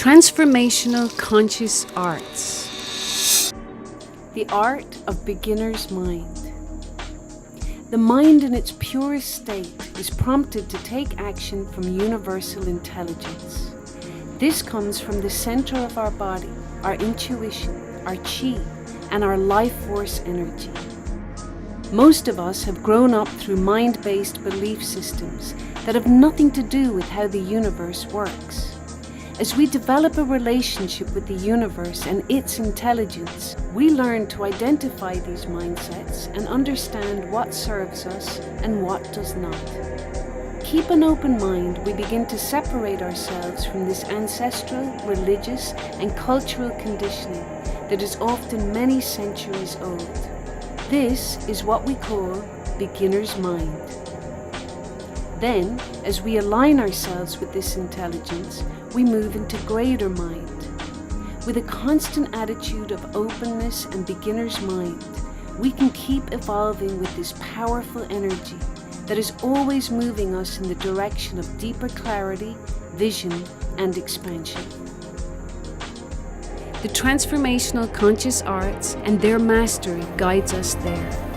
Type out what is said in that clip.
Transformational Conscious Arts. The art of beginner's mind. The mind in its purest state is prompted to take action from universal intelligence. This comes from the center of our body, our intuition, our chi, and our life force energy. Most of us have grown up through mind-based belief systems that have nothing to do with how the universe works. As we develop a relationship with the universe and its intelligence, we learn to identify these mindsets and understand what serves us and what does not. Keep an open mind, we begin to separate ourselves from this ancestral, religious, and cultural conditioning that is often many centuries old. This is what we call beginner's mind. Then, as we align ourselves with this intelligence, we move into greater mind. With a constant attitude of openness and beginner's mind, we can keep evolving with this powerful energy that is always moving us in the direction of deeper clarity, vision, and expansion. The Transformational Conscious Arts and their mastery guides us there.